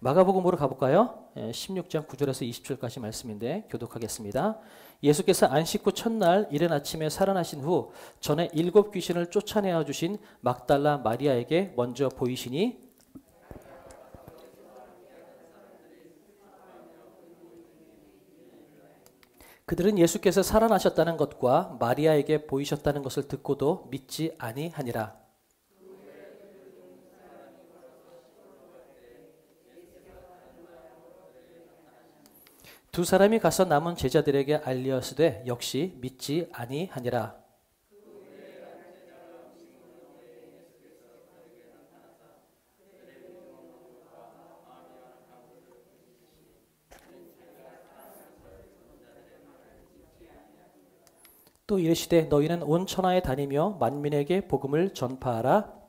마가복음으로 가볼까요? 16장 9절에서 20절까지 말씀인데 교독하겠습니다. 예수께서 안식 후 첫날 이른 아침에 살아나신 후 전에 7 귀신을 쫓아내어 주신 막달라 마리아에게 먼저 보이시니 그들은 예수께서 살아나셨다는 것과 마리아에게 보이셨다는 것을 듣고도 믿지 아니하니라. 두 사람이 가서 남은 제자들에게 알리었으되 역시 믿지 아니하니라. 또 이르시되 너희는 온 천하에 다니며 만민에게 복음을 전파하라.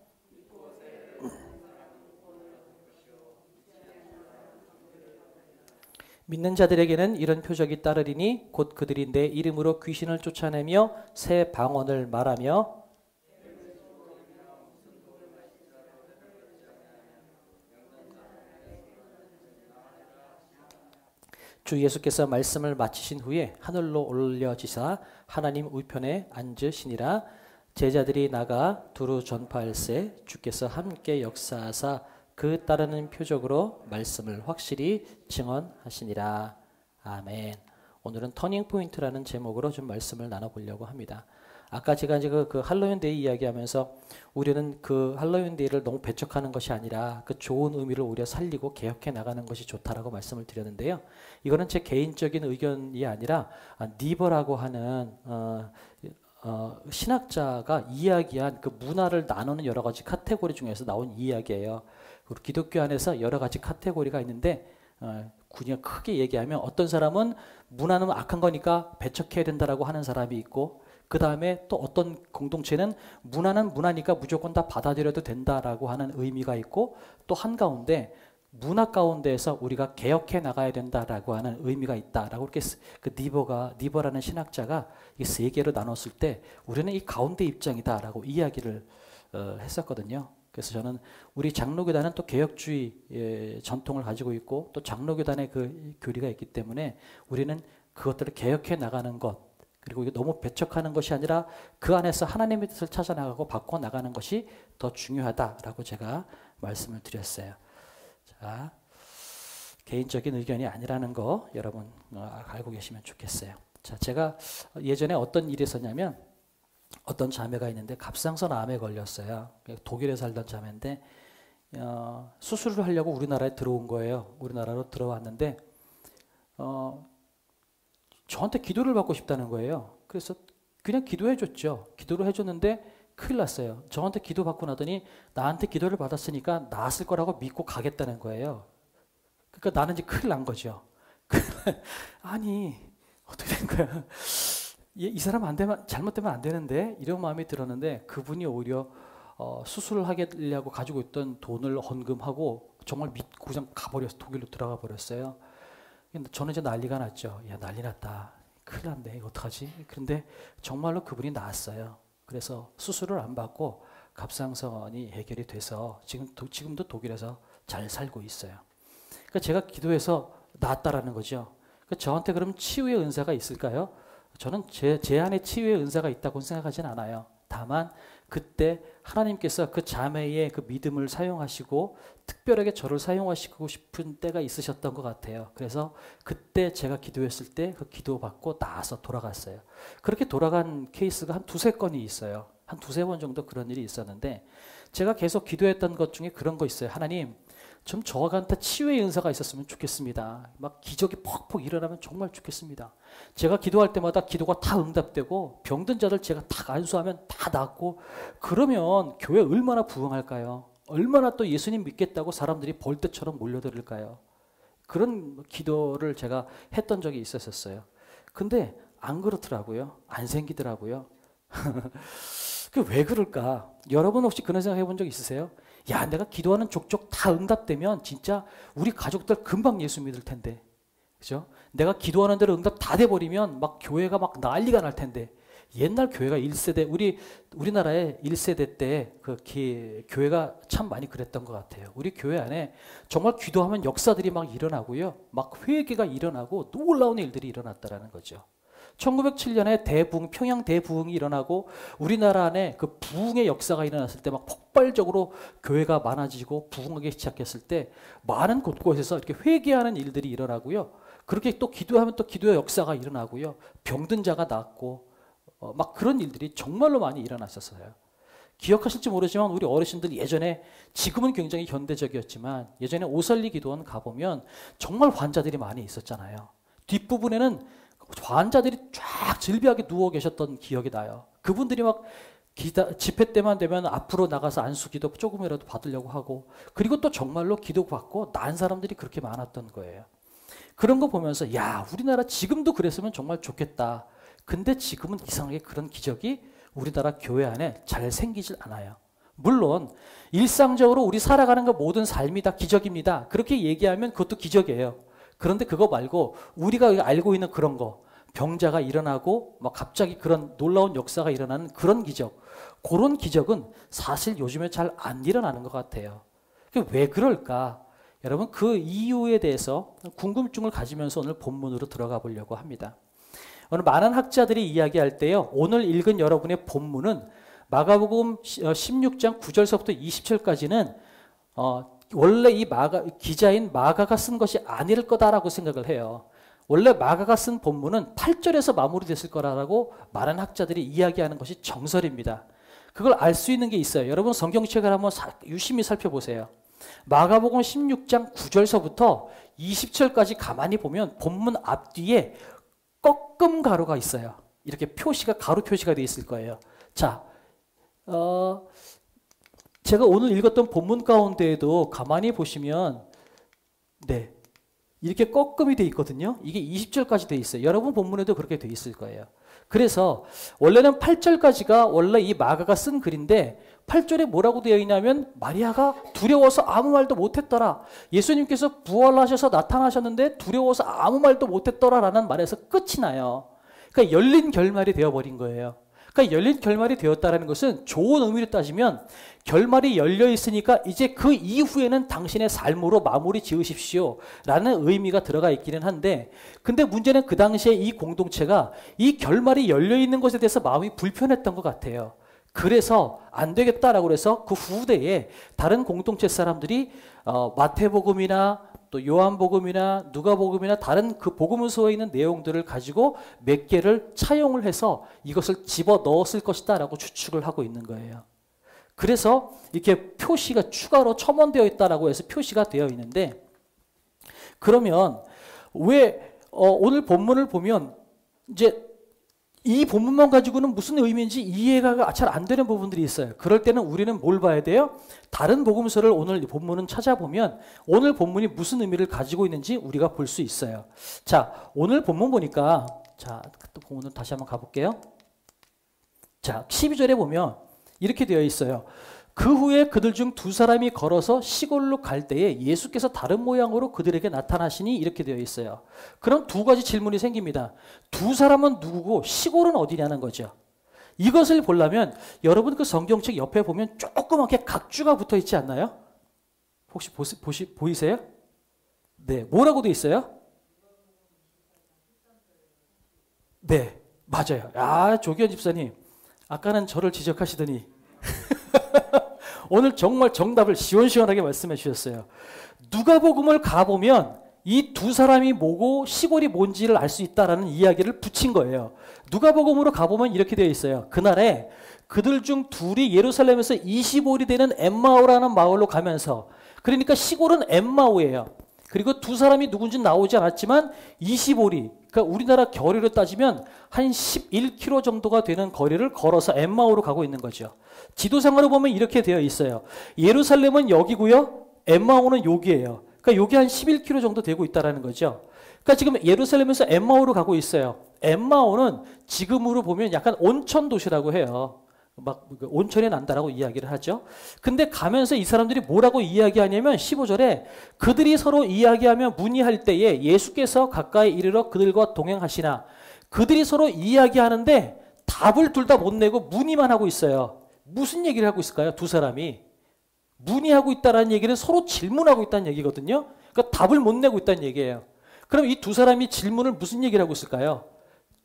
믿는 자들에게는 이런 표적이 따르리니 곧 그들이 내 이름으로 귀신을 쫓아내며 새 방언을 말하며 주 예수께서 말씀을 마치신 후에 하늘로 올려지사 하나님 우편에 앉으시니라. 제자들이 나가 두루 전파할세 주께서 함께 역사하사 그 따르는 표적으로 말씀을 확실히 증언하시니라. 아멘. 오늘은 터닝 포인트라는 제목으로 좀 말씀을 나눠보려고 합니다. 아까 제가 이제 그 할로윈 데이 이야기하면서 우리는 그 할로윈 데이를 너무 배척하는 것이 아니라 그 좋은 의미를 오히려 살리고 개혁해 나가는 것이 좋다라고 말씀을 드렸는데요. 이거는 제 개인적인 의견이 아니라 니버라고 하는 신학자가 이야기한 그 문화를 나누는 여러 가지 카테고리 중에서 나온 이야기예요. 그리고 기독교 안에서 여러 가지 카테고리가 있는데 그냥 크게 얘기하면 어떤 사람은 문화는 악한 거니까 배척해야 된다라고 하는 사람이 있고 그 다음에 또 어떤 공동체는 문화는 문화니까 무조건 다 받아들여도 된다라고 하는 의미가 있고 또 한가운데 문화 가운데에서 우리가 개혁해 나가야 된다라고 하는 의미가 있다라고 이렇게 그 니버라는 신학자가 이 세 개로 나눴을 때 우리는 이 가운데 입장이다라고 이야기를 했었거든요. 그래서 저는 우리 장로교단은 또 개혁주의 전통을 가지고 있고 또 장로교단의 그 교리가 있기 때문에 우리는 그것들을 개혁해 나가는 것 그리고 이게 너무 배척하는 것이 아니라 그 안에서 하나님의 뜻을 찾아나가고 바꿔나가는 것이 더 중요하다라고 제가 말씀을 드렸어요. 자, 개인적인 의견이 아니라는 거 여러분 알고 계시면 좋겠어요. 자, 제가 예전에 어떤 일이 있었냐면 어떤 자매가 있는데 갑상선 암에 걸렸어요. 독일에 살던 자매인데 수술을 하려고 우리나라에 들어온 거예요. 우리나라로 들어왔는데 저한테 기도를 받고 싶다는 거예요. 그래서 그냥 기도해 줬죠. 기도를 해줬는데 큰일 났어요. 저한테 기도 받고 나더니 나한테 기도를 받았으니까 나았을 거라고 믿고 가겠다는 거예요. 그러니까 나는 이제 큰일 난 거죠. 아니 어떻게 된 거야. 이 사람 안 되면 잘못되면 안 되는데 이런 마음이 들었는데 그분이 오히려 수술을 하려고 가지고 있던 돈을 헌금하고 정말 믿고 그냥 가버렸어. 독일로 들어가 버렸어요. 저는 이제 난리가 났죠. 야 난리 났다. 큰일 났네. 이거 어떡하지? 그런데 정말로 그분이 나았어요. 그래서 수술을 안 받고 갑상선이 해결이 돼서 지금도 독일에서 잘 살고 있어요. 그러니까 제가 기도해서 나았다라는 거죠. 그러니까 저한테 그럼 치유의 은사가 있을까요? 저는 제 안에 치유의 은사가 있다고 생각하진 않아요. 다만 그때 하나님께서 그 자매의 그 믿음을 사용하시고 특별하게 저를 사용하시고 싶은 때가 있으셨던 것 같아요. 그래서 그때 제가 기도했을 때 그 기도 받고 나아서 돌아갔어요. 그렇게 돌아간 케이스가 한 두세 건이 있어요. 한 두세 번 정도 그런 일이 있었는데 제가 계속 기도했던 것 중에 그런 거 있어요. 하나님 좀 저한테 치유의 은사가 있었으면 좋겠습니다. 막 기적이 퍽퍽 일어나면 정말 좋겠습니다. 제가 기도할 때마다 기도가 다 응답되고 병든 자들 제가 다 안수하면 다 낫고 그러면 교회 얼마나 부흥할까요? 얼마나 또 예수님 믿겠다고 사람들이 벌떼처럼 몰려들을까요? 그런 기도를 제가 했던 적이 있었어요. 근데 안 그렇더라고요. 안 생기더라고요. 왜 그럴까? 여러분 혹시 그런 생각 해본 적 있으세요? 야, 내가 기도하는 족족 다 응답되면 진짜 우리 가족들 금방 예수 믿을 텐데. 그죠? 내가 기도하는 대로 응답 다 돼버리면 막 교회가 막 난리가 날 텐데. 옛날 교회가 1세대, 우리나라의 1세대 때 교회가 참 많이 그랬던 것 같아요. 우리 교회 안에 정말 기도하면 역사들이 막 일어나고요. 막 회개가 일어나고 놀라운 일들이 일어났다라는 거죠. 1907년에 평양 대부흥이 일어나고 우리나라 안에 그 부흥의 역사가 일어났을 때 막 폭발적으로 교회가 많아지고 부흥하기 시작했을 때 많은 곳곳에서 이렇게 회개하는 일들이 일어나고요. 그렇게 또 기도하면 또 기도의 역사가 일어나고요. 병든 자가 낫고 막 그런 일들이 정말로 많이 일어났었어요. 기억하실지 모르지만 우리 어르신들 예전에, 지금은 굉장히 현대적이었지만 예전에 오설리 기도원 가보면 정말 환자들이 많이 있었잖아요. 뒷부분에는 환자들이 쫙 질비하게 누워 계셨던 기억이 나요. 그분들이 막 집회 때만 되면 앞으로 나가서 안수기도 조금이라도 받으려고 하고, 그리고 또 정말로 기도받고 난 사람들이 그렇게 많았던 거예요. 그런 거 보면서 야, 우리나라 지금도 그랬으면 정말 좋겠다. 근데 지금은 이상하게 그런 기적이 우리나라 교회 안에 잘 생기질 않아요. 물론 일상적으로 우리 살아가는 것 모든 삶이 다 기적입니다. 그렇게 얘기하면 그것도 기적이에요. 그런데 그거 말고 우리가 알고 있는 그런 거, 병자가 일어나고 막 갑자기 그런 놀라운 역사가 일어나는 그런 기적, 그런 기적은 사실 요즘에 잘 안 일어나는 것 같아요. 왜 그럴까? 여러분, 그 이유에 대해서 궁금증을 가지면서 오늘 본문으로 들어가 보려고 합니다. 오늘 많은 학자들이 이야기할 때요, 오늘 읽은 여러분의 본문은 마가복음 16장 9절서부터 20절까지는 원래 이 기자인 마가가 쓴 것이 아닐 거다라고 생각을 해요. 원래 마가가 쓴 본문은 8절에서 마무리됐을 거라고 많은 학자들이 이야기하는 것이 정설입니다. 그걸 알 수 있는 게 있어요. 여러분 성경책을 한번 유심히 살펴보세요. 마가복음 16장 9절서부터 20절까지 가만히 보면 본문 앞뒤에 꺾음 가루가 있어요. 이렇게 가루 표시가 되어 있을 거예요. 자, 제가 오늘 읽었던 본문 가운데에도 가만히 보시면 네, 이렇게 꺾음이 되어 있거든요. 이게 20절까지 되어 있어요. 여러분 본문에도 그렇게 되어 있을 거예요. 그래서 원래는 8절까지가 원래 이 마가가 쓴 글인데 8절에 뭐라고 되어 있냐면 마리아가 두려워서 아무 말도 못했더라. 예수님께서 부활하셔서 나타나셨는데 두려워서 아무 말도 못했더라라는 말에서 끝이 나요. 그러니까 열린 결말이 되어버린 거예요. 그러니까 열린 결말이 되었다는 것은 좋은 의미로 따지면 결말이 열려 있으니까 이제 그 이후에는 당신의 삶으로 마무리 지으십시오 라는 의미가 들어가 있기는 한데, 근데 문제는 그 당시에 이 공동체가 이 결말이 열려 있는 것에 대해서 마음이 불편했던 것 같아요. 그래서 안 되겠다라고 해서 그 후대에 다른 공동체 사람들이 마태복음이나 또 요한복음이나 누가복음이나 다른 그 복음서에 있는 내용들을 가지고 몇 개를 차용을 해서 이것을 집어 넣었을 것이다 라고 추측을 하고 있는 거예요. 그래서 이렇게 표시가 추가로 첨언되어 있다라고 해서 표시가 되어 있는데, 그러면 왜 오늘 본문을 보면 이제 이 본문만 가지고는 무슨 의미인지 이해가 잘 안 되는 부분들이 있어요. 그럴 때는 우리는 뭘 봐야 돼요? 다른 복음서를 오늘 본문은 찾아보면 오늘 본문이 무슨 의미를 가지고 있는지 우리가 볼 수 있어요. 자, 오늘 본문 보니까, 자, 또 본문 다시 한번 가볼게요. 자, 12절에 보면 이렇게 되어 있어요. 그 후에 그들 중 두 사람이 걸어서 시골로 갈 때에 예수께서 다른 모양으로 그들에게 나타나시니, 이렇게 되어 있어요. 그럼 두 가지 질문이 생깁니다. 두 사람은 누구고 시골은 어디냐는 거죠. 이것을 보려면 여러분 그 성경책 옆에 보면 조그맣게 각주가 붙어 있지 않나요? 혹시 보이세요? 네, 뭐라고 되어 있어요? 네, 맞아요. 아, 조기현 집사님, 아까는 저를 지적하시더니 오늘 정말 정답을 시원시원하게 말씀해 주셨어요. 누가복음을 가보면 이 두 사람이 뭐고 시골이 뭔지를 알 수 있다라는 이야기를 붙인 거예요. 누가복음으로 가보면 이렇게 되어 있어요. 그날에 그들 중 둘이 예루살렘에서 25里되는 엠마오라는 마을로 가면서, 그러니까 시골은 엠마오예요. 그리고 두 사람이 누군지 나오지 않았지만 25里, 그러니까 우리나라 거리로 따지면 한 11km 정도가 되는 거리를 걸어서 엠마오로 가고 있는 거죠. 지도상으로 보면 이렇게 되어 있어요. 예루살렘은 여기고요, 엠마오는 여기예요. 그러니까 여기 한 11km 정도 되고 있다는 거죠. 그러니까 지금 예루살렘에서 엠마오로 가고 있어요. 엠마오는 지금으로 보면 약간 온천 도시라고 해요. 막 온천이 난다라고 이야기를 하죠. 근데 가면서 이 사람들이 뭐라고 이야기하냐면 15절에 그들이 서로 이야기하며 문의할 때에 예수께서 가까이 이르러 그들과 동행하시나, 그들이 서로 이야기하는데 답을 둘 다 못 내고 문의만 하고 있어요. 무슨 얘기를 하고 있을까요? 두 사람이. 문의하고 있다는 얘기는 서로 질문하고 있다는 얘기거든요. 그러니까 답을 못 내고 있다는 얘기예요. 그럼 이 두 사람이 질문을 무슨 얘기를 하고 있을까요?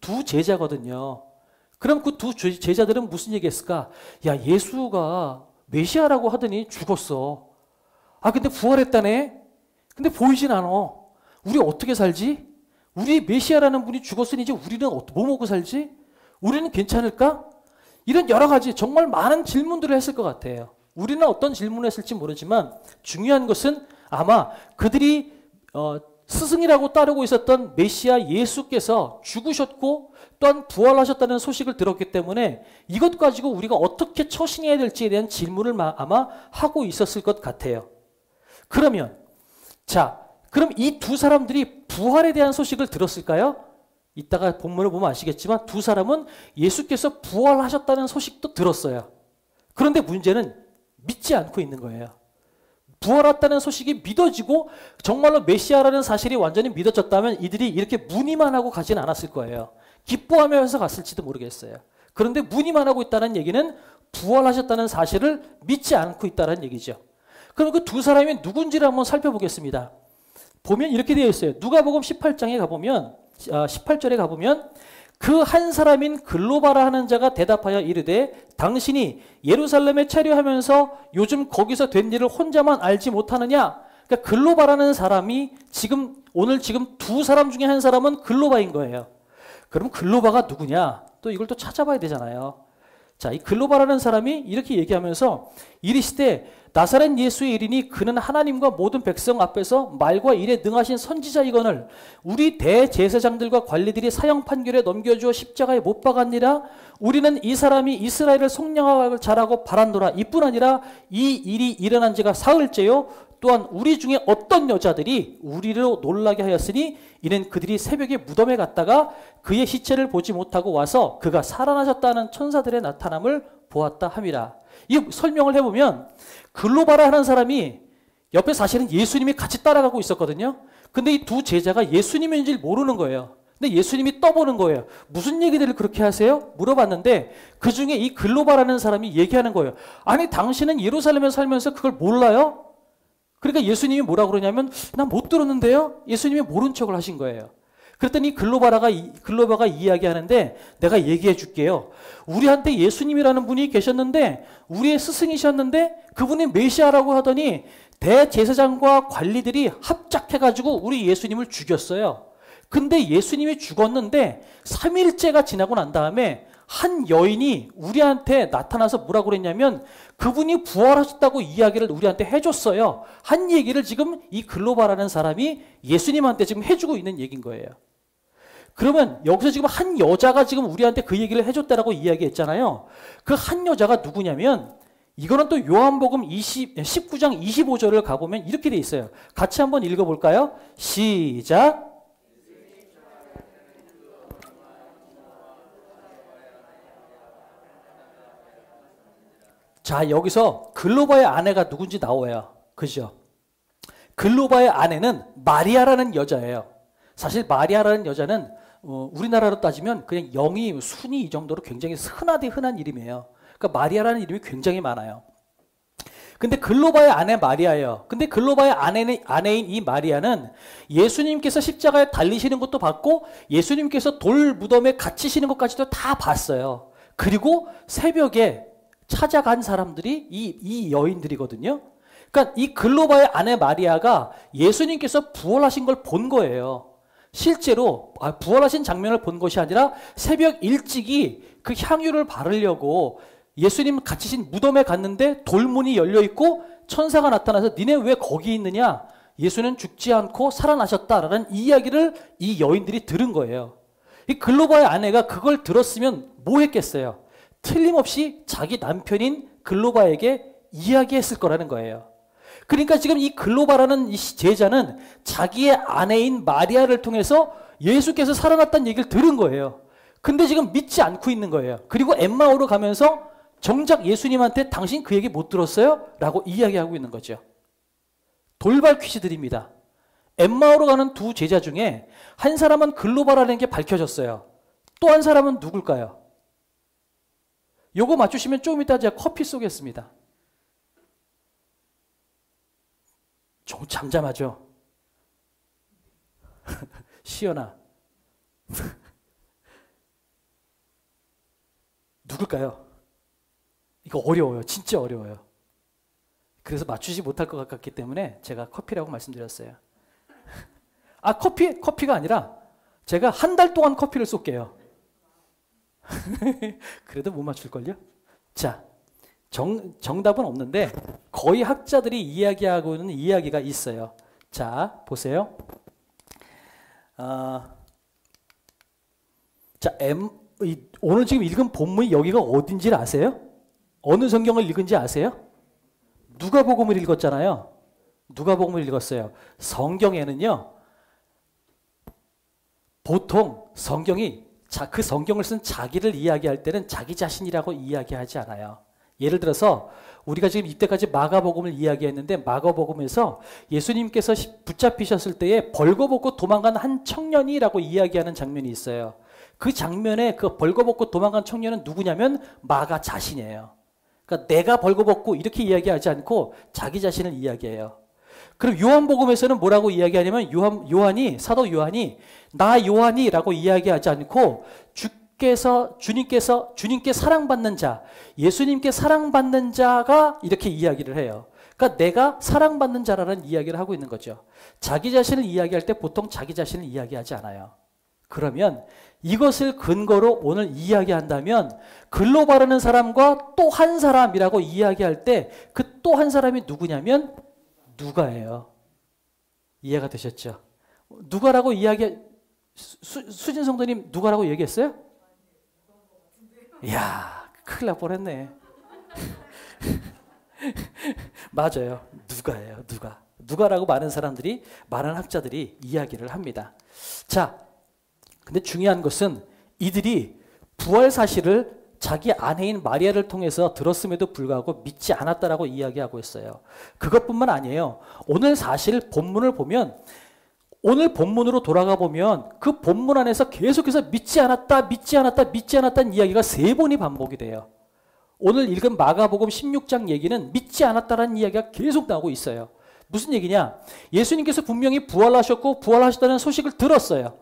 두 제자거든요. 그럼 그 두 제자들은 무슨 얘기했을까? 야, 예수가 메시아라고 하더니 죽었어. 아, 근데 부활했다네? 근데 보이진 않아. 우리 어떻게 살지? 우리 메시아라는 분이 죽었으니 이제 우리는 뭐 먹고 살지? 우리는 괜찮을까? 이런 여러 가지 정말 많은 질문들을 했을 것 같아요. 우리는 어떤 질문을 했을지 모르지만 중요한 것은 아마 그들이 스승이라고 따르고 있었던 메시아 예수께서 죽으셨고 또한 부활하셨다는 소식을 들었기 때문에 이것 가지고 우리가 어떻게 처신해야 될지에 대한 질문을 아마 하고 있었을 것 같아요. 그러면 그럼 이 두 사람들이 부활에 대한 소식을 들었을까요? 이따가 본문을 보면 아시겠지만 두 사람은 예수께서 부활하셨다는 소식도 들었어요. 그런데 문제는 믿지 않고 있는 거예요. 부활했다는 소식이 믿어지고 정말로 메시아라는 사실이 완전히 믿어졌다면 이들이 이렇게 문의만 하고 가지는 않았을 거예요. 기뻐하면서 갔을지도 모르겠어요. 그런데 문의만 하고 있다는 얘기는 부활하셨다는 사실을 믿지 않고 있다는 얘기죠. 그럼 그 두 사람이 누군지를 한번 살펴보겠습니다. 보면 이렇게 되어 있어요. 누가복음 18장에 가보면 18절에 가보면 그 한 사람인 글로바라 하는 자가 대답하여 이르되 당신이 예루살렘에 체류하면서 요즘 거기서 된 일을 혼자만 알지 못하느냐? 그러니까 글로바라는 사람이 오늘 두 사람 중에 한 사람은 글로바인 거예요. 그럼 글로바가 누구냐? 또 이걸 또 찾아봐야 되잖아요. 자, 이 글로바라는 사람이 이렇게 얘기하면서 이르시되 나사렛 예수의 이르니 그는 하나님과 모든 백성 앞에서 말과 일에 능하신 선지자이거늘 우리 대제사장들과 관리들이 사형 판결에 넘겨주어 십자가에 못 박았니라. 우리는 이 사람이 이스라엘을 속량하고 잘하고 바란노라. 이뿐 아니라 이 일이 일어난 지가 사흘째요. 또한 우리 중에 어떤 여자들이 우리로 놀라게 하였으니 이는 그들이 새벽에 무덤에 갔다가 그의 시체를 보지 못하고 와서 그가 살아나셨다는 천사들의 나타남을 보았다 함이라. 이 설명을 해보면 글로바라 하는 사람이 옆에 사실은 예수님이 같이 따라가고 있었거든요. 근데 이 두 제자가 예수님인지 모르는 거예요. 근데 예수님이 떠보는 거예요. 무슨 얘기들을 그렇게 하세요? 물어봤는데 그 중에 이 글로바라는 사람이 얘기하는 거예요. 아니 당신은 예루살렘에 살면서 그걸 몰라요? 그러니까 예수님이 뭐라고 그러냐면 난 못 들었는데요? 예수님이 모른 척을 하신 거예요. 그랬더니 글로바가 이야기하는데 내가 얘기해 줄게요. 우리한테 예수님이라는 분이 계셨는데 우리의 스승이셨는데 그분이 메시아라고 하더니 대제사장과 관리들이 합작해가지고 우리 예수님을 죽였어요. 근데 예수님이 죽었는데 3일째가 지나고 난 다음에 한 여인이 우리한테 나타나서 뭐라고 그랬냐면 그분이 부활하셨다고 이야기를 우리한테 해줬어요. 한 얘기를 지금 이 글로바라는 사람이 예수님한테 지금 해주고 있는 얘기인 거예요. 그러면 여기서 지금 한 여자가 지금 우리한테 그 얘기를 해줬다라고 이야기했잖아요. 그 한 여자가 누구냐면 이거는 또 요한복음 19장 25절을 가보면 이렇게 돼 있어요. 같이 한번 읽어볼까요? 시작. 자, 여기서 글로바의 아내가 누군지 나와요. 그죠? 글로바의 아내는 마리아라는 여자예요. 사실 마리아라는 여자는 우리나라로 따지면 그냥 영이 순이 이 정도로 굉장히 흔한 이름이에요. 그러니까 마리아라는 이름이 굉장히 많아요. 근데 글로바의 아내 마리아예요. 근데 글로바의 아내인 이 마리아는 예수님께서 십자가에 달리시는 것도 봤고 예수님께서 돌 무덤에 갇히시는 것까지도 다 봤어요. 그리고 새벽에 찾아간 사람들이 이 여인들이거든요. 그러니까 이 글로바의 아내 마리아가 예수님께서 부활하신 걸 본 거예요. 실제로 부활하신 장면을 본 것이 아니라 새벽 일찍이 그 향유를 바르려고 예수님 갇히신 무덤에 갔는데 돌문이 열려있고 천사가 나타나서 니네 왜 거기 있느냐? 예수는 죽지 않고 살아나셨다라는 이야기를 이 여인들이 들은 거예요. 이 글로바의 아내가 그걸 들었으면 뭐 했겠어요? 틀림없이 자기 남편인 글로바에게 이야기했을 거라는 거예요. 그러니까 지금 이 글로바라는 이 제자는 자기의 아내인 마리아를 통해서 예수께서 살아났다는 얘기를 들은 거예요. 근데 지금 믿지 않고 있는 거예요. 그리고 엠마오로 가면서 정작 예수님한테 당신 그 얘기 못 들었어요? 라고 이야기하고 있는 거죠. 돌발 퀴즈 드립니다. 엠마오로 가는 두 제자 중에 한 사람은 글로바라는 게 밝혀졌어요. 또 한 사람은 누굴까요? 요거 맞추시면 좀 이따 제가 커피 쏘겠습니다. 잠잠하죠? 시연아. 누굴까요? 이거 어려워요. 진짜 어려워요. 그래서 맞추지 못할 것 같기 때문에 제가 커피라고 말씀드렸어요. 아, 커피가 아니라 제가 한 달 동안 커피를 쏠게요. 그래도 못 맞출걸요? 자, 정답은 없는데 거의 학자들이 이야기하고 있는 이야기가 있어요. 자, 보세요. 자, 오늘 지금 읽은 본문이 여기가 어딘지를 아세요? 어느 성경을 읽은지 아세요? 누가복음을 읽었잖아요. 누가복음을 읽었어요. 성경에는요, 보통 성경이 그 성경을 쓴 자기를 이야기할 때는 자기 자신이라고 이야기하지 않아요. 예를 들어서 우리가 지금 이때까지 마가복음을 이야기했는데 마가복음에서 예수님께서 붙잡히셨을 때에 벌거벗고 도망간 한 청년이라고 이야기하는 장면이 있어요. 그 장면에 그 벌거벗고 도망간 청년은 누구냐면 마가 자신이에요. 그러니까 내가 벌거벗고 이렇게 이야기하지 않고 자기 자신을 이야기해요. 그럼 요한복음에서는 뭐라고 이야기하냐면 사도 요한이 나 요한이라고 이야기하지 않고 주님께 사랑받는 자, 예수님께 사랑받는 자가 이렇게 이야기를 해요. 그러니까 내가 사랑받는 자라는 이야기를 하고 있는 거죠. 자기 자신을 이야기할 때 보통 자기 자신을 이야기하지 않아요. 그러면 이것을 근거로 오늘 이야기한다면 글로 바르는 사람과 또 한 사람이라고 이야기할 때 그 또 한 사람이 누구냐면 누가예요. 이해가 되셨죠? 누가라고 수진 성도님 누가라고 얘기했어요? 이야, 큰일 날 뻔했네. 맞아요. 누가예요. 누가라고 많은 학자들이 이야기를 합니다. 자, 근데 중요한 것은 이들이 부활 사실을 자기 아내인 마리아를 통해서 들었음에도 불구하고 믿지 않았다라고 이야기하고 있어요. 그것뿐만 아니에요. 오늘 사실 본문을 보면 오늘 본문으로 돌아가 보면 그 본문 안에서 계속해서 믿지 않았다는 이야기가 3번이 반복이 돼요. 오늘 읽은 마가복음 16장 얘기는 믿지 않았다는 이야기가 계속 나오고 있어요. 무슨 얘기냐? 예수님께서 분명히 부활하셨고 부활하셨다는 소식을 들었어요.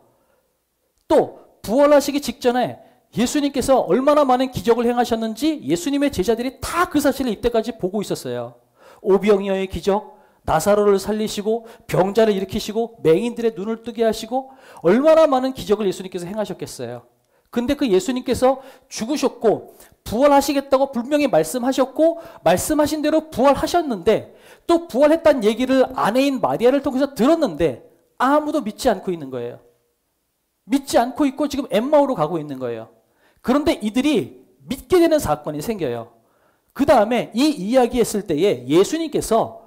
또 부활하시기 직전에 예수님께서 얼마나 많은 기적을 행하셨는지 예수님의 제자들이 다 그 사실을 이때까지 보고 있었어요. 오병이어의 기적, 나사로를 살리시고 병자를 일으키시고 맹인들의 눈을 뜨게 하시고 얼마나 많은 기적을 예수님께서 행하셨겠어요. 근데 그 예수님께서 죽으셨고 부활하시겠다고 분명히 말씀하셨고 말씀하신 대로 부활하셨는데 또 부활했다는 얘기를 아내인 마리아를 통해서 들었는데 아무도 믿지 않고 있는 거예요. 믿지 않고 있고 지금 엠마오로 가고 있는 거예요. 그런데 이들이 믿게 되는 사건이 생겨요. 그 다음에 이 이야기 했을 때에 예수님께서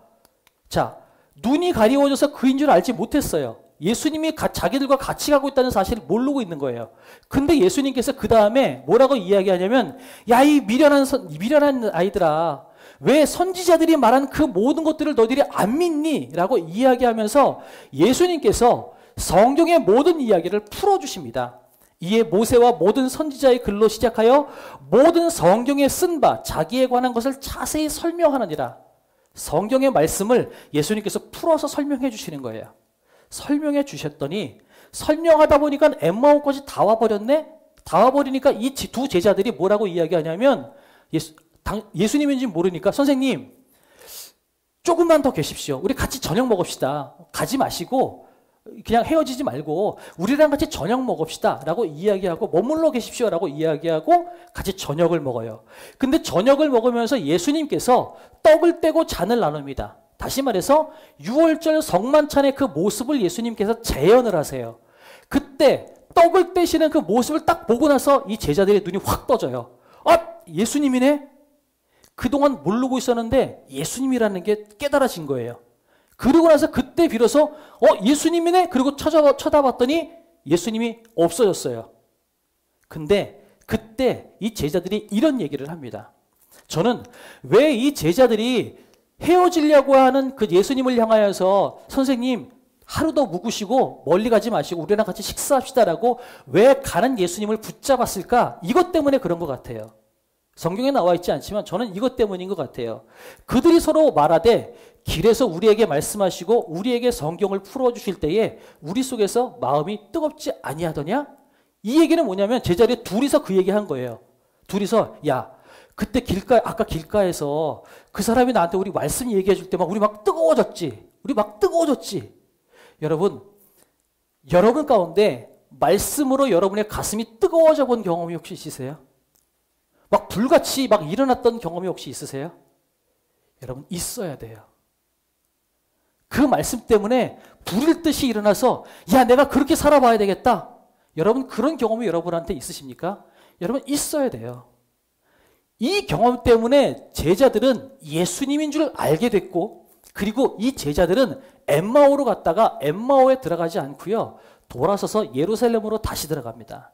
눈이 가리워져서 그인 줄 알지 못했어요. 예수님이 자기들과 같이 가고 있다는 사실을 모르고 있는 거예요. 근데 예수님께서 그 다음에 뭐라고 이야기하냐면 야, 이 미련한 아이들아, 왜 선지자들이 말한 그 모든 것들을 너희들이 안 믿니? 라고 이야기하면서 예수님께서 성경의 모든 이야기를 풀어주십니다. 이에 모세와 모든 선지자의 글로 시작하여 모든 성경에 쓴 바 자기에 관한 것을 자세히 설명하느니라. 성경의 말씀을 예수님께서 풀어서 설명해 주시는 거예요. 설명해 주셨더니 설명하다 보니까 엠마오까지 다 와버렸네? 다 와버리니까 이 두 제자들이 뭐라고 이야기하냐면 예수님인지 모르니까 선생님 조금만 더 계십시오. 우리 같이 저녁 먹읍시다. 가지 마시고 그냥 헤어지지 말고 우리랑 같이 저녁 먹읍시다 라고 이야기하고 머물러 계십시오 라고 이야기하고 같이 저녁을 먹어요. 근데 저녁을 먹으면서 예수님께서 떡을 떼고 잔을 나눕니다. 다시 말해서 6월절 성만찬의 그 모습을 예수님께서 재현을 하세요. 그때 떡을 떼시는 그 모습을 딱 보고 나서 이 제자들의 눈이 확 떠져요. 예수님이네? 그동안 모르고 있었는데 예수님이라는 게 깨달아진 거예요. 그러고 나서 그때 비로소 예수님이네? 그리고 쳐다봤더니 예수님이 없어졌어요. 근데 그때 이 제자들이 이런 얘기를 합니다. 저는 왜 이 제자들이 헤어지려고 하는 그 예수님을 향하여서 선생님 하루 더 묵으시고 멀리 가지 마시고 우리랑 같이 식사합시다라고 왜 가는 예수님을 붙잡았을까? 이것 때문에 그런 것 같아요. 성경에 나와 있지 않지만 저는 이것 때문인 것 같아요. 그들이 서로 말하되 길에서 우리에게 말씀하시고 우리에게 성경을 풀어주실 때에 우리 속에서 마음이 뜨겁지 아니하더냐? 이 얘기는 뭐냐면 제자리에 둘이서 그 얘기한 거예요. 둘이서 야 그때 아까 길가에서 그 사람이 나한테 우리 말씀 얘기해 줄 때 막 우리 막 뜨거워졌지. 우리 막 뜨거워졌지. 여러분 가운데 말씀으로 여러분의 가슴이 뜨거워져 본 경험이 혹시 있으세요? 막 불같이 막 일어났던 경험이 혹시 있으세요? 여러분 있어야 돼요. 그 말씀 때문에 불일 듯이 일어나서 야 내가 그렇게 살아봐야 되겠다. 여러분 그런 경험이 여러분한테 있으십니까? 여러분 있어야 돼요. 이 경험 때문에 제자들은 예수님인 줄 알게 됐고 그리고 이 제자들은 엠마오로 갔다가 엠마오에 들어가지 않고요. 돌아서서 예루살렘으로 다시 들어갑니다.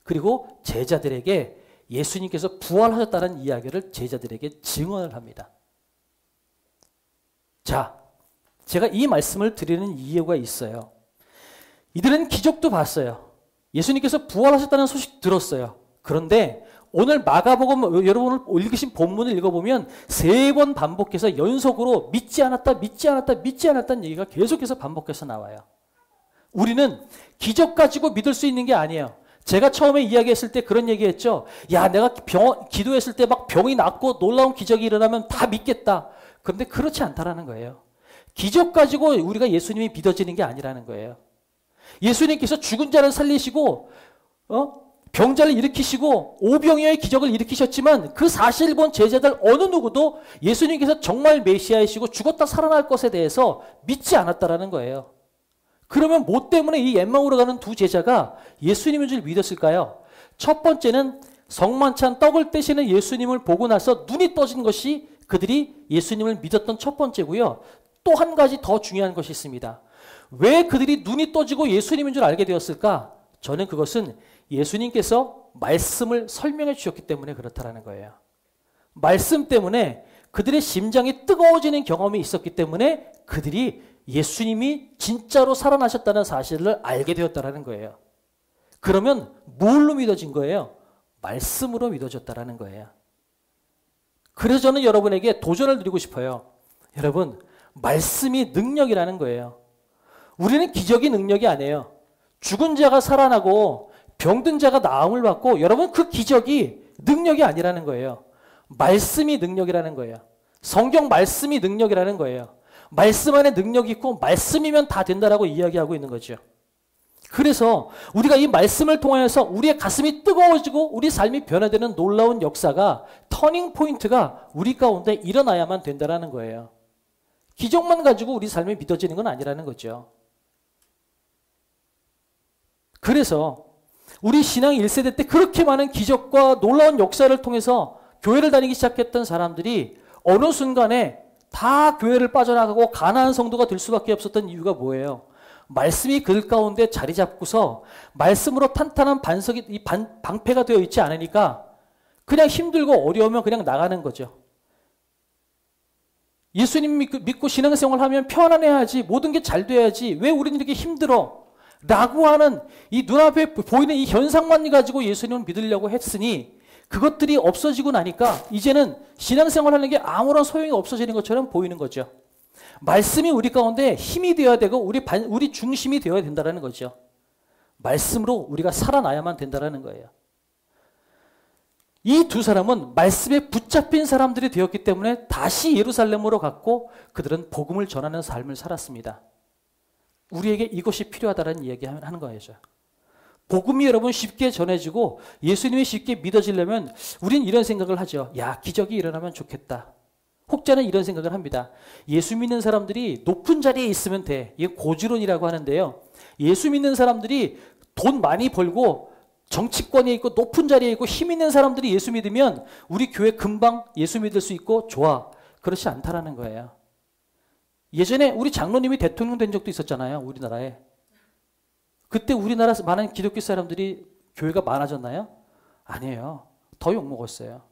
그리고 제자들에게 예수님께서 부활하셨다는 이야기를 제자들에게 증언을 합니다. 자, 제가 이 말씀을 드리는 이유가 있어요. 이들은 기적도 봤어요. 예수님께서 부활하셨다는 소식 들었어요. 그런데 오늘 마가복음 여러분을 읽으신 본문을 읽어보면 3번 반복해서 연속으로 믿지 않았다는 얘기가 계속해서 반복해서 나와요. 우리는 기적 가지고 믿을 수 있는 게 아니에요. 제가 처음에 이야기했을 때 그런 얘기했죠. 야 내가 기도했을 때 막 병이 낫고 놀라운 기적이 일어나면 다 믿겠다. 그런데 그렇지 않다라는 거예요. 기적 가지고 우리가 예수님이 믿어지는 게 아니라는 거예요. 예수님께서 죽은 자를 살리시고 병자를 일으키시고 오병이어의 기적을 일으키셨지만 그 사실을 본 제자들 어느 누구도 예수님께서 정말 메시아이시고 죽었다 살아날 것에 대해서 믿지 않았다라는 거예요. 그러면 뭐 때문에 이 엠마오로 가는 두 제자가 예수님인 줄 믿었을까요? 첫 번째는 성만찬 떡을 떼시는 예수님을 보고 나서 눈이 떠진 것이 그들이 예수님을 믿었던 첫 번째고요. 또 한 가지 더 중요한 것이 있습니다. 왜 그들이 눈이 떠지고 예수님인 줄 알게 되었을까? 저는 그것은 예수님께서 말씀을 설명해 주셨기 때문에 그렇다라는 거예요. 말씀 때문에 그들의 심장이 뜨거워지는 경험이 있었기 때문에 그들이 예수님이 진짜로 살아나셨다는 사실을 알게 되었다라는 거예요. 그러면 뭘로 믿어진 거예요? 말씀으로 믿어졌다라는 거예요. 그래서 저는 여러분에게 도전을 드리고 싶어요. 여러분, 말씀이 능력이라는 거예요. 우리는 기적이 능력이 아니에요. 죽은 자가 살아나고 병든 자가 나음을 받고 여러분 그 기적이 능력이 아니라는 거예요. 말씀이 능력이라는 거예요. 성경 말씀이 능력이라는 거예요. 말씀 안에 능력이 있고 말씀이면 다 된다라고 이야기하고 있는 거죠. 그래서 우리가 이 말씀을 통해서 우리의 가슴이 뜨거워지고 우리 삶이 변화되는 놀라운 역사가 터닝 포인트가 우리 가운데 일어나야만 된다라는 거예요. 기적만 가지고 우리 삶이 믿어지는 건 아니라는 거죠. 그래서 우리 신앙 1세대 때 그렇게 많은 기적과 놀라운 역사를 통해서 교회를 다니기 시작했던 사람들이 어느 순간에 다 교회를 빠져나가고 가나안 성도가 될 수밖에 없었던 이유가 뭐예요? 말씀이 그들 가운데 자리 잡고서 말씀으로 탄탄한 방패가 되어 있지 않으니까 그냥 힘들고 어려우면 그냥 나가는 거죠. 예수님 믿고 신앙생활 하면 편안해야지, 모든 게 잘 돼야지, 왜 우리는 이렇게 힘들어? 라고 하는 이 눈앞에 보이는 이 현상만 가지고 예수님을 믿으려고 했으니 그것들이 없어지고 나니까 이제는 신앙생활 하는 게 아무런 소용이 없어지는 것처럼 보이는 거죠. 말씀이 우리 가운데 힘이 되어야 되고 우리 중심이 되어야 된다는 거죠. 말씀으로 우리가 살아나야만 된다는 거예요. 이 두 사람은 말씀에 붙잡힌 사람들이 되었기 때문에 다시 예루살렘으로 갔고 그들은 복음을 전하는 삶을 살았습니다. 우리에게 이것이 필요하다는 이야기하는 거죠. 복음이 여러분 쉽게 전해지고 예수님이 쉽게 믿어지려면 우린 이런 생각을 하죠. 야, 기적이 일어나면 좋겠다. 혹자는 이런 생각을 합니다. 예수 믿는 사람들이 높은 자리에 있으면 돼. 이게 고지론이라고 하는데요. 예수 믿는 사람들이 돈 많이 벌고 정치권에 있고 높은 자리에 있고 힘 있는 사람들이 예수 믿으면 우리 교회 금방 예수 믿을 수 있고 좋아. 그렇지 않다라는 거예요. 예전에 우리 장로님이 대통령 된 적도 있었잖아요. 우리나라에. 그때 우리나라 많은 기독교 사람들이 교회가 많아졌나요? 아니에요. 더 욕먹었어요.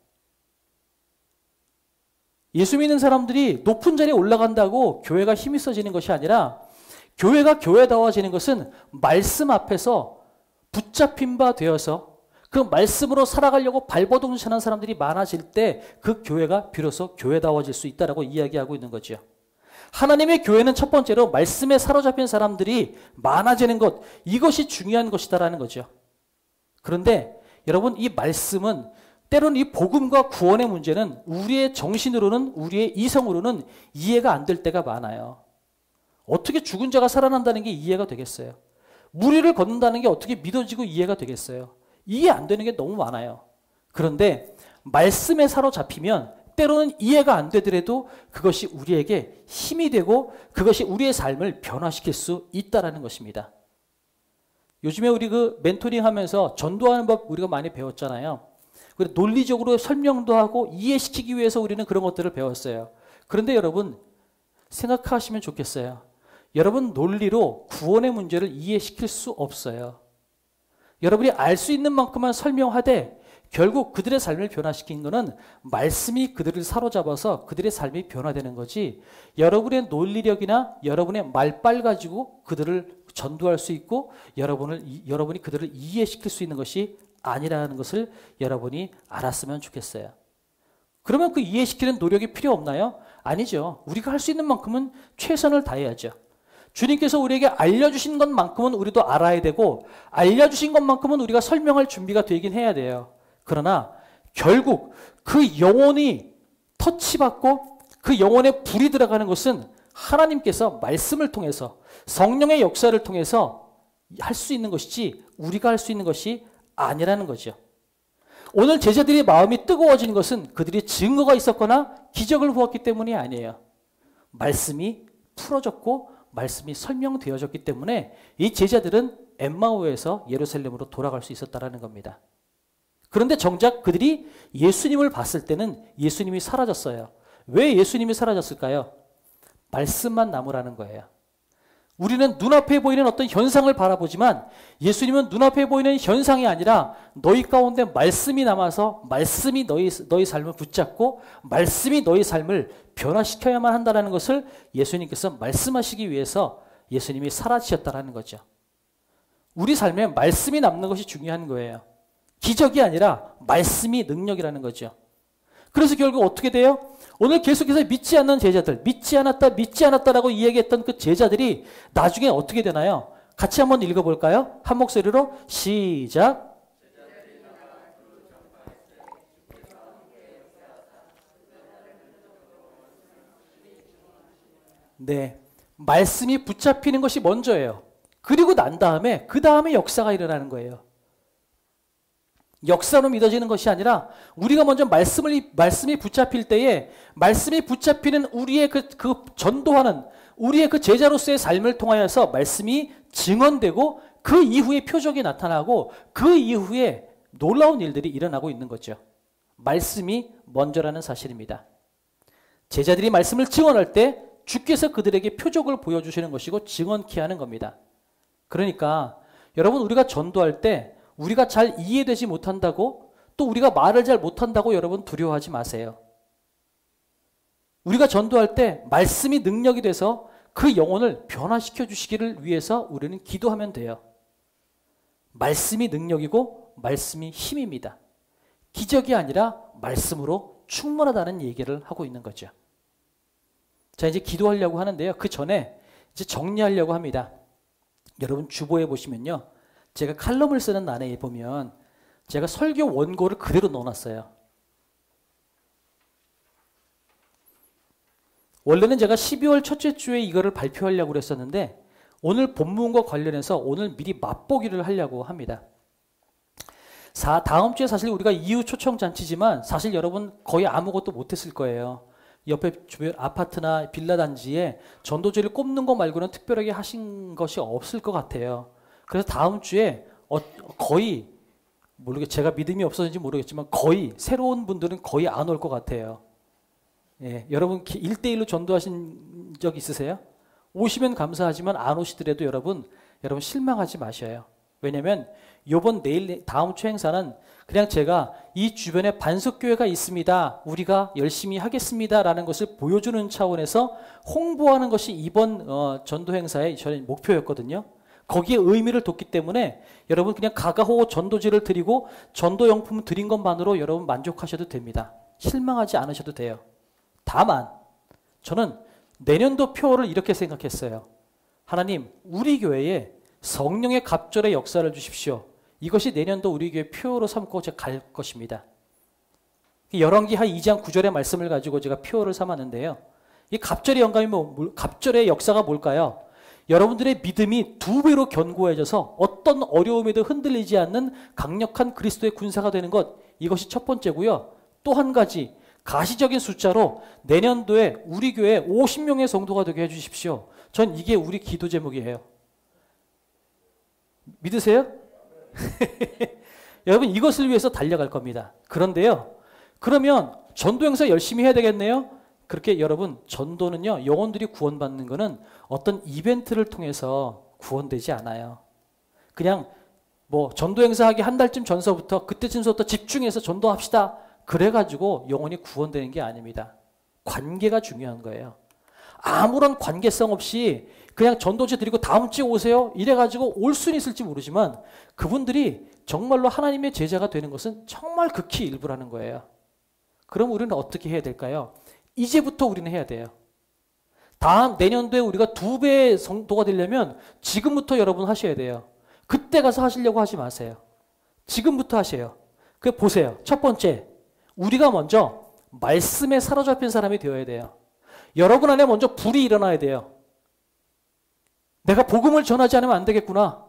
예수 믿는 사람들이 높은 자리에 올라간다고 교회가 힘이 있어지는 것이 아니라 교회가 교회다워지는 것은 말씀 앞에서 붙잡힌 바 되어서 그 말씀으로 살아가려고 발버둥치는 사람들이 많아질 때 그 교회가 비로소 교회다워질 수 있다라고 이야기하고 있는 거죠. 하나님의 교회는 첫 번째로 말씀에 사로잡힌 사람들이 많아지는 것, 이것이 중요한 것이다라는 거죠. 그런데 여러분, 이 말씀은 때로는 이 복음과 구원의 문제는 우리의 정신으로는, 우리의 이성으로는 이해가 안 될 때가 많아요. 어떻게 죽은 자가 살아난다는 게 이해가 되겠어요? 무리를 걷는다는 게 어떻게 믿어지고 이해가 되겠어요? 이해 안 되는 게 너무 많아요. 그런데 말씀에 사로잡히면 때로는 이해가 안 되더라도 그것이 우리에게 힘이 되고 그것이 우리의 삶을 변화시킬 수 있다는 것입니다. 요즘에 우리 그 멘토링 하면서 전도하는 법 우리가 많이 배웠잖아요. 그리고 논리적으로 설명도 하고 이해시키기 위해서 우리는 그런 것들을 배웠어요. 그런데 여러분, 생각하시면 좋겠어요. 여러분, 논리로 구원의 문제를 이해시킬 수 없어요. 여러분이 알 수 있는 만큼만 설명하되 결국 그들의 삶을 변화시킨 것은 말씀이 그들을 사로잡아서 그들의 삶이 변화되는 거지, 여러분의 논리력이나 여러분의 말빨 가지고 그들을 전도할 수 있고 여러분이 그들을 이해시킬 수 있는 것이 아니라는 것을 여러분이 알았으면 좋겠어요. 그러면 그 이해시키는 노력이 필요 없나요? 아니죠. 우리가 할 수 있는 만큼은 최선을 다해야죠. 주님께서 우리에게 알려주신 것만큼은 우리도 알아야 되고 알려주신 것만큼은 우리가 설명할 준비가 되긴 해야 돼요. 그러나 결국 그 영혼이 터치받고 그 영혼에 불이 들어가는 것은 하나님께서 말씀을 통해서 성령의 역사를 통해서 할 수 있는 것이지 우리가 할 수 있는 것이 아니라는 거죠. 오늘 제자들의 마음이 뜨거워진 것은 그들이 증거가 있었거나 기적을 보았기 때문이 아니에요. 말씀이 풀어졌고 말씀이 설명되어졌기 때문에 이 제자들은 엠마오에서 예루살렘으로 돌아갈 수 있었다는 겁니다. 그런데 정작 그들이 예수님을 봤을 때는 예수님이 사라졌어요. 왜 예수님이 사라졌을까요? 말씀만 남으라는 거예요. 우리는 눈앞에 보이는 어떤 현상을 바라보지만 예수님은 눈앞에 보이는 현상이 아니라 너희 가운데 말씀이 남아서 말씀이 너희 삶을 붙잡고 말씀이 너희 삶을 변화시켜야만 한다는 것을 예수님께서 말씀하시기 위해서 예수님이 사라지셨다는 거죠. 우리 삶에 말씀이 남는 것이 중요한 거예요. 기적이 아니라 말씀이 능력이라는 거죠. 그래서 결국 어떻게 돼요? 오늘 계속해서 믿지 않는 제자들, 믿지 않았다라고 이야기했던 그 제자들이 나중에 어떻게 되나요? 같이 한번 읽어볼까요? 한 목소리로 시작. 네, 말씀이 붙잡히는 것이 먼저예요. 그리고 난 다음에 그 다음에 역사가 일어나는 거예요. 역사로 믿어지는 것이 아니라 우리가 먼저 말씀이 붙잡힐 때에 말씀이 붙잡히는 우리의 그 전도하는 우리의 그 제자로서의 삶을 통하여서 말씀이 증언되고 그 이후에 표적이 나타나고 그 이후에 놀라운 일들이 일어나고 있는 거죠. 말씀이 먼저라는 사실입니다. 제자들이 말씀을 증언할 때 주께서 그들에게 표적을 보여주시는 것이고 증언케 하는 겁니다. 그러니까 여러분, 우리가 전도할 때 우리가 잘 이해되지 못한다고 또 우리가 말을 잘 못한다고 여러분 두려워하지 마세요. 우리가 전도할 때 말씀이 능력이 돼서 그 영혼을 변화시켜 주시기를 위해서 우리는 기도하면 돼요. 말씀이 능력이고 말씀이 힘입니다. 기적이 아니라 말씀으로 충분하다는 얘기를 하고 있는 거죠. 자, 이제 기도하려고 하는데요. 그 전에 이제 정리하려고 합니다. 여러분 주보에 보시면요. 제가 칼럼을 쓰는 난에 보면 제가 설교 원고를 그대로 넣어놨어요. 원래는 제가 12월 첫째 주에 이거를 발표하려고 그랬었는데 오늘 본문과 관련해서 오늘 미리 맛보기를 하려고 합니다. 다음 주에 사실 우리가 이후 초청 잔치지만 사실 여러분 거의 아무것도 못했을 거예요. 옆에 주변 아파트나 빌라 단지에 전도지를 꼽는 거 말고는 특별하게 하신 것이 없을 것 같아요. 그래서 다음 주에 거의 제가 믿음이 없어서인지 모르겠지만 거의 새로운 분들은 거의 안 올 것 같아요. 예, 여러분 1대1로 전도하신 적 있으세요? 오시면 감사하지만 안 오시더라도 여러분 실망하지 마셔요. 왜냐하면 다음 주 행사는 그냥 제가 이 주변에 반석교회가 있습니다. 우리가 열심히 하겠습니다. 라는 것을 보여주는 차원에서 홍보하는 것이 이번 전도 행사의 저의 목표였거든요. 거기에 의미를 뒀기 때문에 여러분 그냥 가가호 전도지를 드리고 전도용품 드린 것만으로 여러분 만족하셔도 됩니다. 실망하지 않으셔도 돼요. 다만 저는 내년도 표를 이렇게 생각했어요. 하나님, 우리 교회에 성령의 갑절의 역사를 주십시오. 이것이 내년도 우리 교회 표로 삼고 제가 갈 것입니다. 열왕기하 2장 9절의 말씀을 가지고 제가 표를 삼았는데요. 이 갑절의 영감이 갑절의 역사가 뭘까요? 여러분들의 믿음이 2배로 견고해져서 어떤 어려움에도 흔들리지 않는 강력한 그리스도의 군사가 되는 것, 이것이 첫 번째고요. 또 한 가지 가시적인 숫자로 내년도에 우리 교회 50명의 성도가 되게 해주십시오. 전 이게 우리 기도 제목이에요. 믿으세요? 여러분 이것을 위해서 달려갈 겁니다. 그런데요. 그러면 전도 행사 열심히 해야 되겠네요. 그렇게 여러분 전도는요. 영혼들이 구원받는 거는 어떤 이벤트를 통해서 구원되지 않아요. 그냥 뭐 전도 행사하기 한 달쯤 전서부터 그때쯤부터 집중해서 전도합시다. 그래가지고 영혼이 구원되는 게 아닙니다. 관계가 중요한 거예요. 아무런 관계성 없이 그냥 전도지 드리고 다음 주에 오세요. 이래가지고 올 수는 있을지 모르지만 그분들이 정말로 하나님의 제자가 되는 것은 정말 극히 일부라는 거예요. 그럼 우리는 어떻게 해야 될까요? 이제부터 우리는 해야 돼요. 다음 내년도에 우리가 2배의 성도가 되려면 지금부터 여러분 하셔야 돼요. 그때 가서 하시려고 하지 마세요. 지금부터 하세요. 그 보세요. 첫 번째, 우리가 먼저 말씀에 사로잡힌 사람이 되어야 돼요. 여러분 안에 먼저 불이 일어나야 돼요. 내가 복음을 전하지 않으면 안 되겠구나.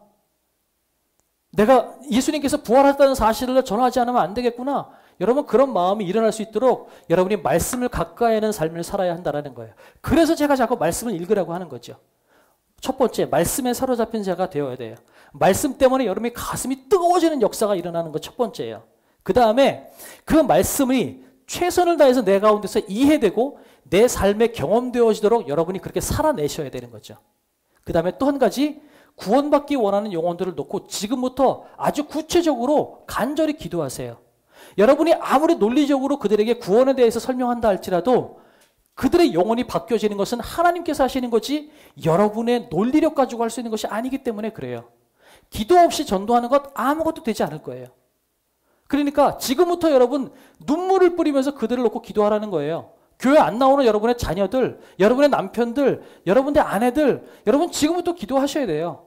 내가 예수님께서 부활했다는 사실을 전하지 않으면 안 되겠구나. 여러분 그런 마음이 일어날 수 있도록 여러분이 말씀을 가까이 하는 삶을 살아야 한다는 거예요. 그래서 제가 자꾸 말씀을 읽으라고 하는 거죠. 첫 번째, 말씀에 사로잡힌 자가 되어야 돼요. 말씀 때문에 여러분의 가슴이 뜨거워지는 역사가 일어나는 거 첫 번째예요. 그 다음에 그 말씀이 최선을 다해서 내 가운데서 이해되고 내 삶에 경험되어지도록 여러분이 그렇게 살아내셔야 되는 거죠. 그 다음에 또 한 가지, 구원받기 원하는 영혼들을 놓고 지금부터 아주 구체적으로 간절히 기도하세요. 여러분이 아무리 논리적으로 그들에게 구원에 대해서 설명한다 할지라도 그들의 영혼이 바뀌어지는 것은 하나님께서 하시는 거지 여러분의 논리력 가지고 할 수 있는 것이 아니기 때문에 그래요. 기도 없이 전도하는 것 아무것도 되지 않을 거예요. 그러니까 지금부터 여러분 눈물을 뿌리면서 그들을 놓고 기도하라는 거예요. 교회 안 나오는 여러분의 자녀들, 여러분의 남편들, 여러분의 아내들, 여러분 지금부터 기도하셔야 돼요.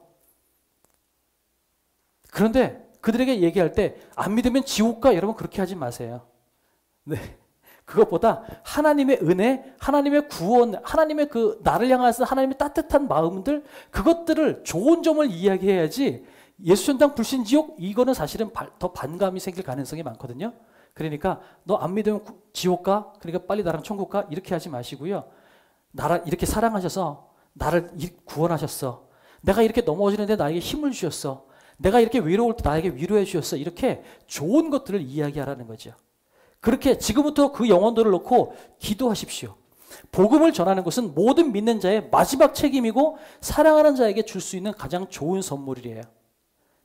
그런데 그들에게 얘기할 때 안 믿으면 지옥 가, 여러분 그렇게 하지 마세요. 네. 그것보다 하나님의 은혜, 하나님의 구원, 하나님의 그 나를 향해서 하나님의 따뜻한 마음들, 그것들을 좋은 점을 이야기해야지 예수 천당 불신 지옥, 이거는 사실은 더 반감이 생길 가능성이 많거든요. 그러니까 너 안 믿으면 지옥 가? 그러니까 빨리 나랑 천국 가? 이렇게 하지 마시고요. 나를 이렇게 사랑하셔서 나를 구원하셨어. 내가 이렇게 넘어지는데 나에게 힘을 주셨어. 내가 이렇게 외로울 때 나에게 위로해 주셨어. 이렇게 좋은 것들을 이야기하라는 거죠. 그렇게 지금부터 그 영혼들을 놓고 기도하십시오. 복음을 전하는 것은 모든 믿는 자의 마지막 책임이고 사랑하는 자에게 줄 수 있는 가장 좋은 선물이에요.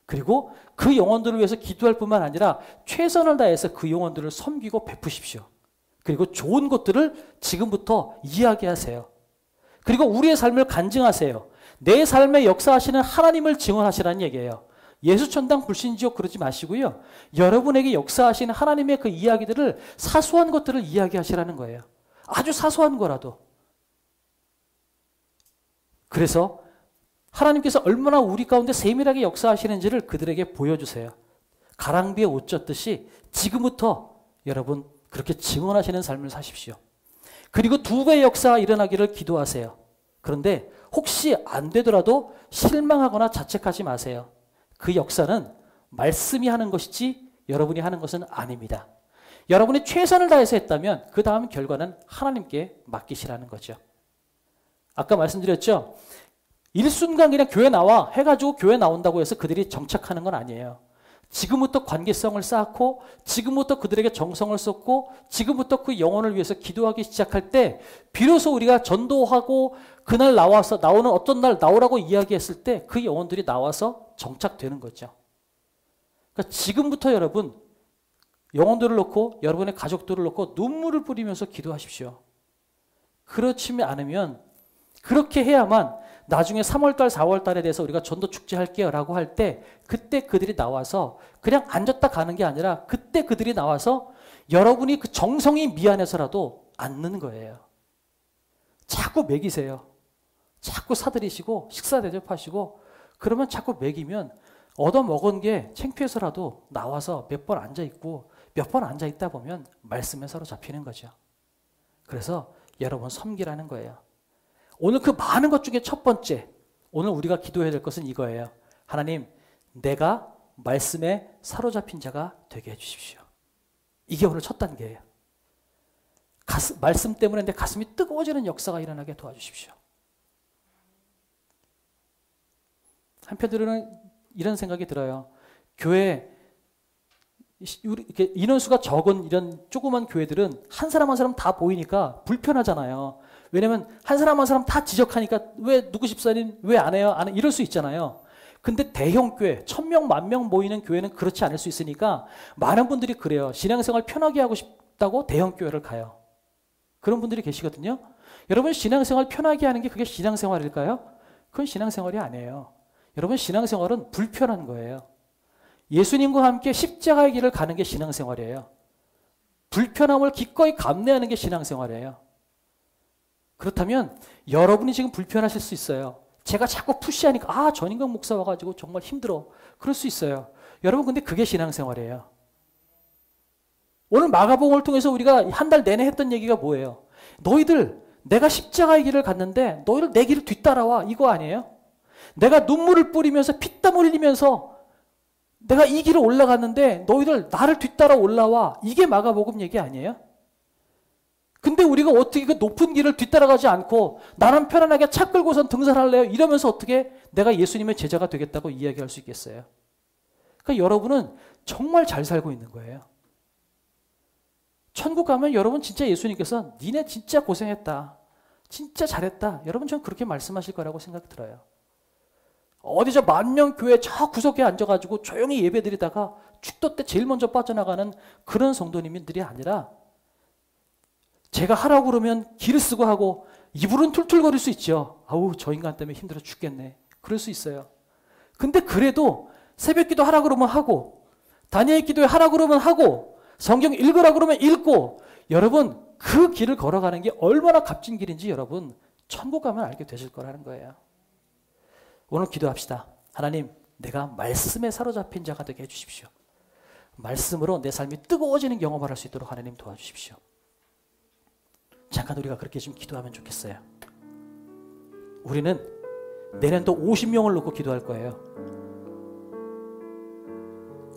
그리고 그 영혼들을 위해서 기도할 뿐만 아니라 최선을 다해서 그 영혼들을 섬기고 베푸십시오. 그리고 좋은 것들을 지금부터 이야기하세요. 그리고 우리의 삶을 간증하세요. 내 삶에 역사하시는 하나님을 증언하시라는 얘기예요. 예수 천당 불신지옥 그러지 마시고요. 여러분에게 역사하시는 하나님의 그 이야기들을 사소한 것들을 이야기하시라는 거예요. 아주 사소한 거라도. 그래서 하나님께서 얼마나 우리 가운데 세밀하게 역사하시는지를 그들에게 보여주세요. 가랑비에 옷 젖듯이 지금부터 여러분 그렇게 증언하시는 삶을 사십시오. 그리고 2배의 역사가 일어나기를 기도하세요. 그런데 혹시 안 되더라도 실망하거나 자책하지 마세요. 그 역사는 말씀이 하는 것이지 여러분이 하는 것은 아닙니다. 여러분이 최선을 다해서 했다면 그 다음 결과는 하나님께 맡기시라는 거죠. 아까 말씀드렸죠. 일순간 그냥 교회 나와 해가지고 교회 나온다고 해서 그들이 정착하는 건 아니에요. 지금부터 관계성을 쌓고 지금부터 그들에게 정성을 쏟고 지금부터 그 영혼을 위해서 기도하기 시작할 때 비로소 우리가 전도하고 그날 나와서 나오는 어떤 날 나오라고 이야기했을 때 그 영혼들이 나와서 정착되는 거죠. 그러니까 지금부터 여러분 영혼들을 놓고 여러분의 가족들을 놓고 눈물을 뿌리면서 기도하십시오. 그렇지 않으면 그렇게 해야만 나중에 3월달, 4월달에 대해서 우리가 전도 축제 할게요 라고 할 때 그때 그들이 나와서 그냥 앉았다 가는 게 아니라 그때 그들이 나와서 여러분이 그 정성이 미안해서라도 앉는 거예요. 자꾸 먹이세요. 자꾸 사들이시고 식사 대접하시고 그러면 자꾸 먹이면 얻어먹은 게 창피해서라도 나와서 몇 번 앉아있고 몇 번 앉아있다 보면 말씀에 사로잡히는 거죠. 그래서 여러분 섬기라는 거예요. 오늘 그 많은 것 중에 첫 번째, 오늘 우리가 기도해야 될 것은 이거예요. 하나님, 내가 말씀에 사로잡힌 자가 되게 해주십시오. 이게 오늘 첫 단계예요. 말씀 때문에 내 가슴이 뜨거워지는 역사가 일어나게 도와주십시오. 한편으로는 이런 생각이 들어요. 교회 이렇게 인원수가 적은 이런 조그만 교회들은 한 사람 한 사람 다 보이니까 불편하잖아요. 왜냐면 한 사람 한 사람 다 지적하니까 왜 누구 집사님 왜 안 해요? 안 해? 이럴 수 있잖아요. 근데 대형 교회, 1000명, 10,000명 모이는 교회는 그렇지 않을 수 있으니까 많은 분들이 그래요. 신앙생활 편하게 하고 싶다고 대형 교회를 가요. 그런 분들이 계시거든요. 여러분 신앙생활 편하게 하는 게 그게 신앙생활일까요? 그건 신앙생활이 아니에요. 여러분 신앙생활은 불편한 거예요. 예수님과 함께 십자가의 길을 가는 게 신앙생활이에요. 불편함을 기꺼이 감내하는 게 신앙생활이에요. 그렇다면 여러분이 지금 불편하실 수 있어요. 제가 자꾸 푸시하니까 전인강 목사 와가지고 정말 힘들어. 그럴 수 있어요. 여러분 근데 그게 신앙생활이에요. 오늘 마가복음을 통해서 우리가 한 달 내내 했던 얘기가 뭐예요? 너희들 내가 십자가의 길을 갔는데 너희들 내 길을 뒤따라와 이거 아니에요? 내가 눈물을 뿌리면서 피땀 흘리면서 내가 이 길을 올라갔는데 너희들 나를 뒤따라 올라와. 이게 마가복음 얘기 아니에요? 근데 우리가 어떻게 그 높은 길을 뒤따라가지 않고 나는 편안하게 차 끌고선 등산할래요? 이러면서 어떻게 내가 예수님의 제자가 되겠다고 이야기할 수 있겠어요? 그러니까 여러분은 정말 잘 살고 있는 거예요. 천국 가면 여러분 진짜 예수님께서 니네 진짜 고생했다. 진짜 잘했다. 여러분 저는 그렇게 말씀하실 거라고 생각이 들어요. 어디 저 만명 교회 저 구석에 앉아가지고 조용히 예배드리다가 축도 때 제일 먼저 빠져나가는 그런 성도님들이 아니라 제가 하라고 그러면 길을 쓰고 하고 이불은 툴툴거릴 수 있죠. 아우 저 인간 때문에 힘들어 죽겠네. 그럴 수 있어요. 근데 그래도 새벽 기도 하라고 그러면 하고 다니엘 기도에 하라고 그러면 하고 성경 읽으라고 그러면 읽고 여러분 그 길을 걸어가는 게 얼마나 값진 길인지 여러분 천국 가면 알게 되실 거라는 거예요. 오늘 기도합시다. 하나님 내가 말씀에 사로잡힌 자가 되게 해주십시오. 말씀으로 내 삶이 뜨거워지는 경험을 할 수 있도록 하나님 도와주십시오. 잠깐 우리가 그렇게 좀 기도하면 좋겠어요. 우리는 내년도 50명을 놓고 기도할 거예요.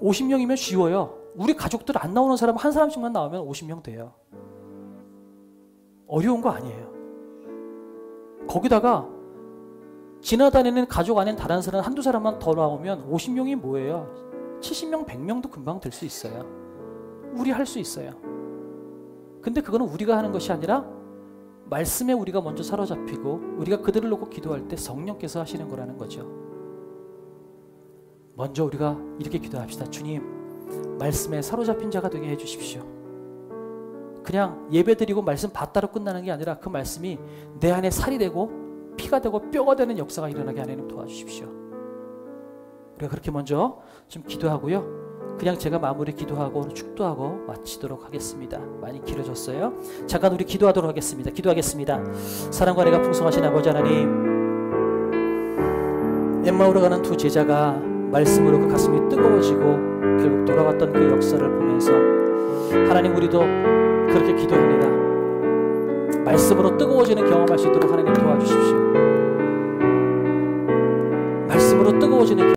50명이면 쉬워요. 우리 가족들 안 나오는 사람 한 사람씩만 나오면 50명 돼요. 어려운 거 아니에요. 거기다가 지나다니는 가족 안엔 다른 사람 한두 사람만 더 나오면 50명이 뭐예요? 70명, 100명도 금방 될 수 있어요. 우리 할 수 있어요. 근데 그거는 우리가 하는 것이 아니라 말씀에 우리가 먼저 사로잡히고 우리가 그들을 놓고 기도할 때 성령께서 하시는 거라는 거죠. 먼저 우리가 이렇게 기도합시다. 주님, 말씀에 사로잡힌 자가 되게 해주십시오. 그냥 예배드리고 말씀 받다로 끝나는 게 아니라 그 말씀이 내 안에 살이 되고 피가 되고 뼈가 되는 역사가 일어나게 하나님 도와주십시오. 우리가 그렇게 먼저 좀 기도하고요. 그냥 제가 마무리 기도하고 축도하고 마치도록 하겠습니다. 많이 길어졌어요. 잠깐 우리 기도하도록 하겠습니다. 기도하겠습니다. 사랑과 은혜가 풍성하신 아버지 하나님, 엠마오로 가는 두 제자가 말씀으로 그 가슴이 뜨거워지고 결국 돌아갔던 그 역사를 보면서 하나님 우리도 그렇게 기도합니다. 말씀으로 뜨거워지는 경험할 수 있도록 하나님 도와주십시오. 말씀으로 뜨거워지는